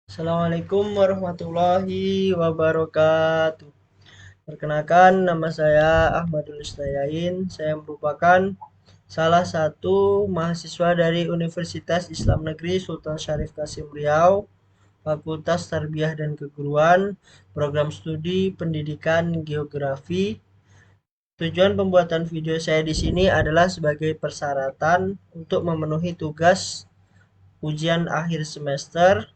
Assalamualaikum warahmatullahi wabarakatuh. Perkenalkan, nama saya Ahmadul Isnayain. Saya merupakan salah satu mahasiswa dari Universitas Islam Negeri Sultan Syarif Kasim Riau, Fakultas Tarbiyah dan Keguruan, Program Studi Pendidikan Geografi. Tujuan pembuatan video saya di sini adalah sebagai persyaratan untuk memenuhi tugas ujian akhir semester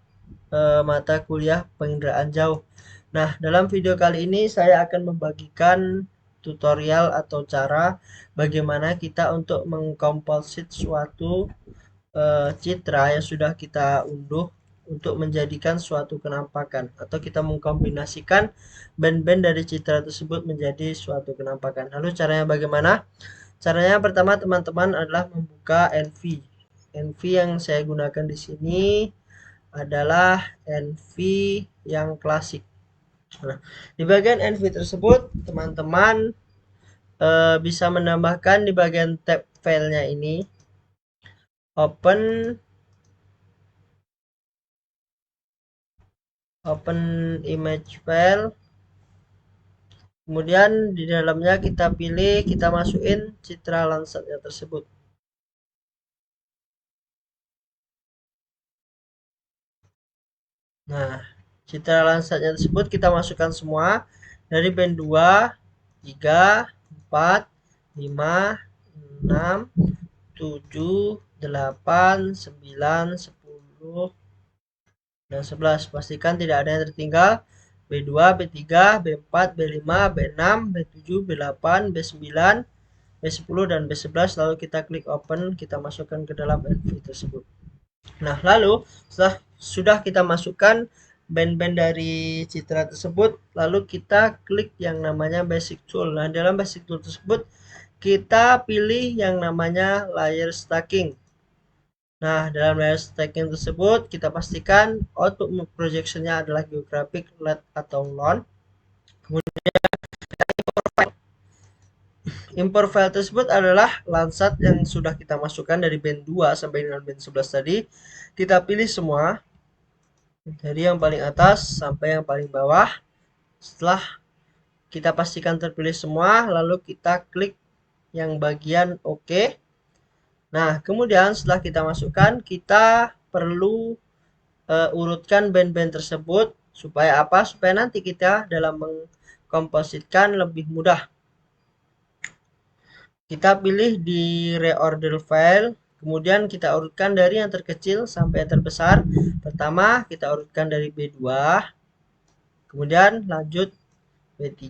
mata kuliah penginderaan jauh. Nah, dalam video kali ini saya akan membagikan tutorial atau cara bagaimana kita untuk mengkomposit suatu citra yang sudah kita unduh untuk menjadikan suatu penampakan atau kita mengkombinasikan band-band dari citra tersebut menjadi suatu penampakan. Lalu caranya bagaimana? Caranya pertama teman-teman adalah membuka NV. NV yang saya gunakan di sini adalah NV yang klasik. Nah, di bagian NV tersebut, teman-teman bisa menambahkan di bagian tab filenya ini, open image file. Kemudian di dalamnya kita pilih, kita masukin citra Landsatnya tersebut. Nah, citra Landsatnya tersebut kita masukkan semua dari band 2, 3, 4, 5, 6, 7, 8, 9, 10, dan 11. Pastikan tidak ada yang tertinggal. B2, B3, B4, B5, B6, B7, B8, B9, B10, dan B11. Lalu kita klik open, kita masukkan ke dalam NV tersebut. Nah, lalu setelah sudah kita masukkan band-band dari citra tersebut, lalu kita klik yang namanya basic tool. Nah, dalam basic tool tersebut kita pilih yang namanya layer stacking. Nah, dalam layer stacking tersebut kita pastikan output projectionnya adalah geographic, LED, atau LON. Kemudian import file tersebut adalah Landsat yang sudah kita masukkan dari band 2 sampai dengan band 11 tadi. Kita pilih semua dari yang paling atas sampai yang paling bawah. Setelah kita pastikan terpilih semua, lalu kita klik yang bagian OK. Nah, kemudian setelah kita masukkan, kita perlu urutkan band-band tersebut supaya apa? Supaya nanti kita dalam mengkompositkan lebih mudah. Kita pilih di reorder file, kemudian kita urutkan dari yang terkecil sampai yang terbesar. Pertama, kita urutkan dari B2, kemudian lanjut B3,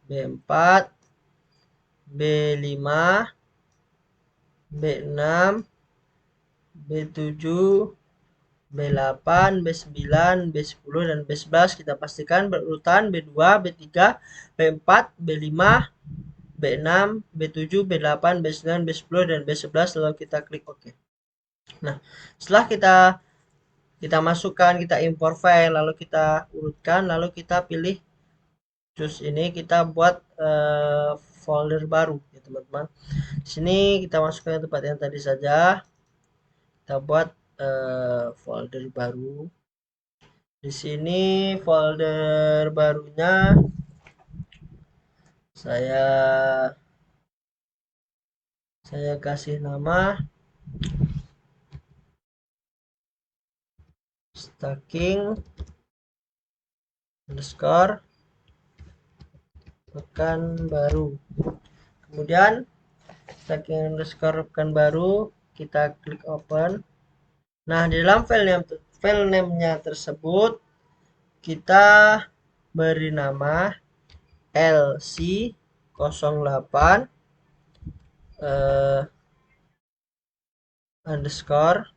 B4, B5, B6, B7, B8, B9, B10, dan B11. Kita pastikan berurutan B2, B3, B4, B5, B6, B7, B8, B9, B10, dan B11. Lalu kita klik OK. Nah, setelah kita masukkan, kita import file, lalu kita urutkan, lalu kita pilih choose ini, kita buat folder baru ya teman-teman. Di sini kita masukkan tempat yang tadi saja. Kita buat folder baru. Di sini folder barunya saya kasih nama stacking underscore Pekanbaru. Kemudian stacking underscore Pekanbaru, kita klik open. Nah, di dalam file name-nya tersebut kita beri nama LC08 underscore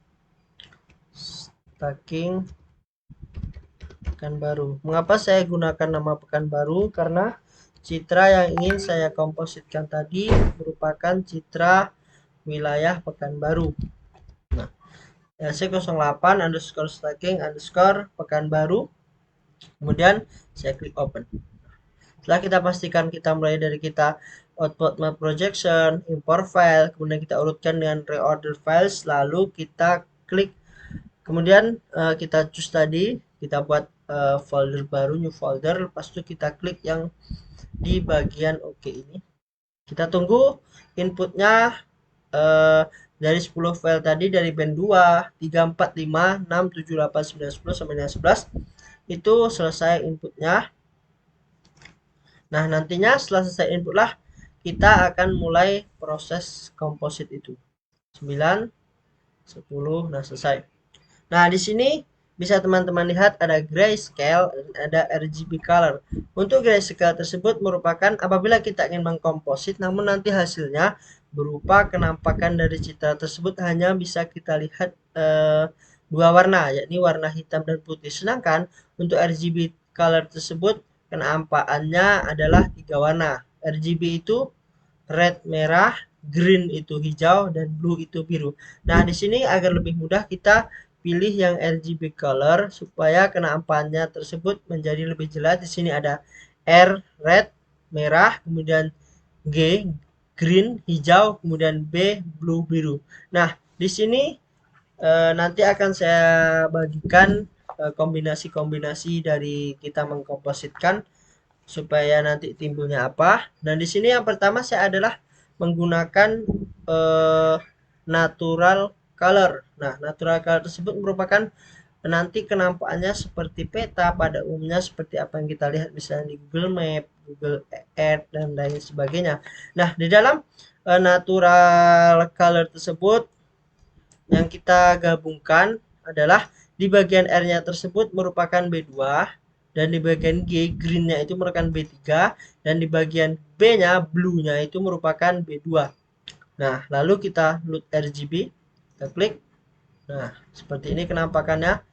stacking Pekanbaru. Mengapa saya gunakan nama Pekanbaru? Karena citra yang ingin saya kompositkan tadi merupakan citra wilayah Pekanbaru. Nah, LC08 underscore stacking underscore Pekanbaru. Kemudian saya klik open. Setelah kita pastikan kita mulai dari kita output map projection, import file, kemudian kita urutkan dengan reorder files, lalu kita klik Kemudian kita choose tadi, kita buat folder baru, new folder, lepas itu kita klik yang di bagian OK ini. Kita tunggu inputnya dari 10 file tadi, dari band 2, 3, 4, 5, 6, 7, 8, 9, 10 sampai dengan 11 itu selesai inputnya. Nah, nantinya setelah selesai input lah kita akan mulai proses komposit itu. 9, 10, nah selesai. Nah, di sini bisa teman-teman lihat ada grayscale dan ada RGB color. Untuk grayscale tersebut merupakan apabila kita ingin mengkomposit namun nanti hasilnya berupa kenampakan dari citra tersebut hanya bisa kita lihat dua warna, yakni warna hitam dan putih. Sedangkan untuk RGB color tersebut kenampakannya adalah 3 warna. RGB itu red merah, green itu hijau, dan blue itu biru. Nah, di sini agar lebih mudah kita pilih yang RGB color supaya kenampakannya tersebut menjadi lebih jelas. Di sini ada R red merah, kemudian G green hijau, kemudian B blue biru. Nah, di sini nanti akan saya bagikan kombinasi-kombinasi dari kita mengkompositkan supaya nanti timbulnya apa. Dan di sini yang pertama saya adalah menggunakan natural color. Nah, natural color tersebut merupakan nanti kenampakannya seperti peta pada umumnya, seperti apa yang kita lihat misalnya di Google Map, Google Earth, dan lain sebagainya. Nah, di dalam natural color tersebut yang kita gabungkan adalah di bagian R-nya tersebut merupakan B2, dan di bagian G green-nya itu merupakan B3, dan di bagian B-nya blue-nya itu merupakan B2. Nah, lalu kita load RGB, kita klik. Nah, seperti ini kenampakannya.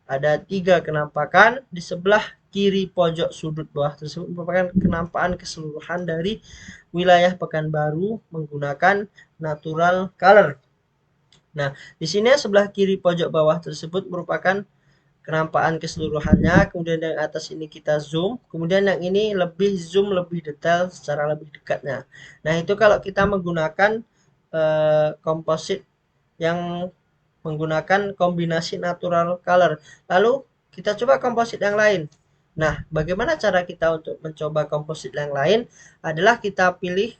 Ada 3 kenampakan. Di sebelah kiri pojok sudut bawah tersebut merupakan kenampakan keseluruhan dari wilayah Pekanbaru menggunakan natural color. Nah, di sini sebelah kiri pojok bawah tersebut merupakan kenampakan keseluruhannya. Kemudian yang atas ini kita zoom, kemudian yang ini lebih zoom lebih detail secara lebih dekatnya. Nah, itu kalau kita menggunakan komposit yang menggunakan kombinasi natural color. Lalu kita coba komposit yang lain. Nah, bagaimana cara kita untuk mencoba komposit yang lain adalah kita pilih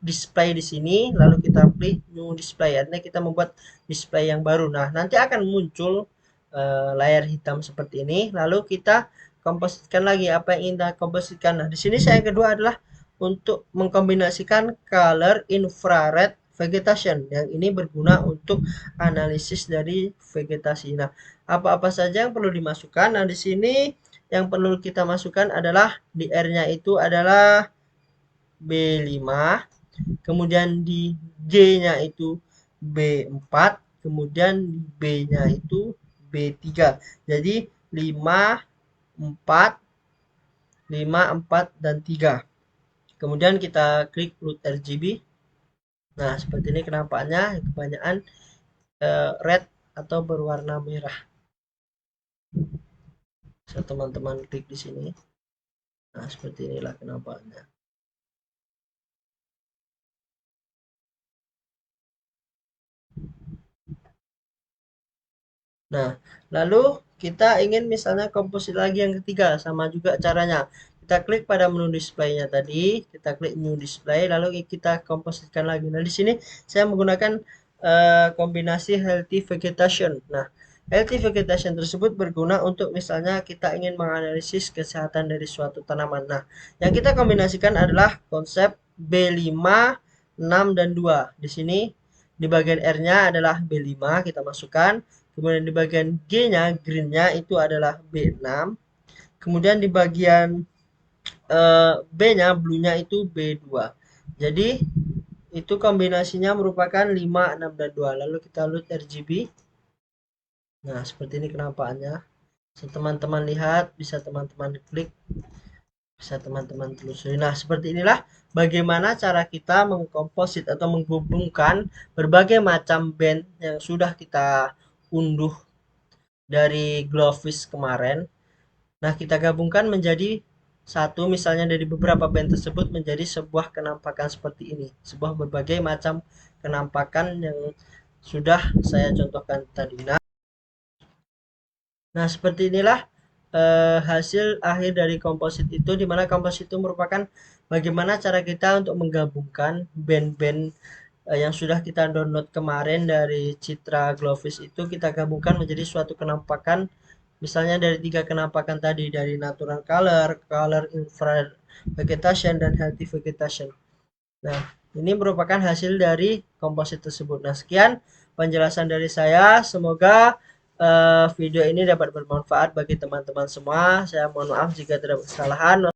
display di sini, lalu kita pilih new display. Artinya kita membuat display yang baru. Nah, nanti akan muncul layar hitam seperti ini. Lalu kita kompositkan lagi apa yang ingin kita kompositkan. Nah, di sini saya yang kedua adalah untuk mengkombinasikan color infrared vegetation. Yang ini berguna untuk analisis dari vegetasi. Nah, apa-apa saja yang perlu dimasukkan? Nah, di sini yang perlu kita masukkan adalah di R-nya itu adalah B5, kemudian di G-nya itu B4, kemudian di B-nya itu B3. Jadi 5, 4, 5, 4, dan 3. Kemudian kita klik load RGB. Nah, seperti ini kenampakannya, kebanyakan red atau berwarna merah. Bisa teman-teman klik di sini. Nah, seperti inilah kenampakannya. Nah, lalu kita ingin misalnya komposit lagi yang ketiga, sama juga caranya. Kita klik pada menu display-nya tadi, kita klik new display, lalu kita kompositkan lagi. Nah, di sini saya menggunakan kombinasi healthy vegetation. Nah, healthy vegetation tersebut berguna untuk misalnya kita ingin menganalisis kesehatan dari suatu tanaman. Nah, yang kita kombinasikan adalah konsep B5, 6, dan 2. Di sini di bagian R-nya adalah B5, kita masukkan. Kemudian di bagian G-nya, green-nya itu adalah B6. Kemudian di bagian B-nya, blue-nya itu B2. Jadi itu kombinasinya merupakan 5, 6, dan 2. Lalu kita load RGB. Nah, seperti ini kenampakannya. Bisa teman-teman lihat, bisa teman-teman klik, bisa teman-teman telusuri. Nah, seperti inilah bagaimana cara kita mengkomposit atau menghubungkan berbagai macam band yang sudah kita unduh dari Glowfish kemarin. Nah, kita gabungkan menjadi satu, misalnya dari beberapa band tersebut menjadi sebuah kenampakan seperti ini. Sebuah berbagai macam kenampakan yang sudah saya contohkan tadi. Nah, Nah, seperti inilah hasil akhir dari komposit itu, di mana komposit itu merupakan bagaimana cara kita untuk menggabungkan band-band yang sudah kita download kemarin dari Citra Glowfish itu kita gabungkan menjadi suatu kenampakan. Misalnya dari 3 kenampakan tadi, dari natural color, color infrared vegetation, dan healthy vegetation. Nah, ini merupakan hasil dari komposit tersebut. Nah, sekian penjelasan dari saya. Semoga video ini dapat bermanfaat bagi teman-teman semua. Saya mohon maaf jika ada kesalahan.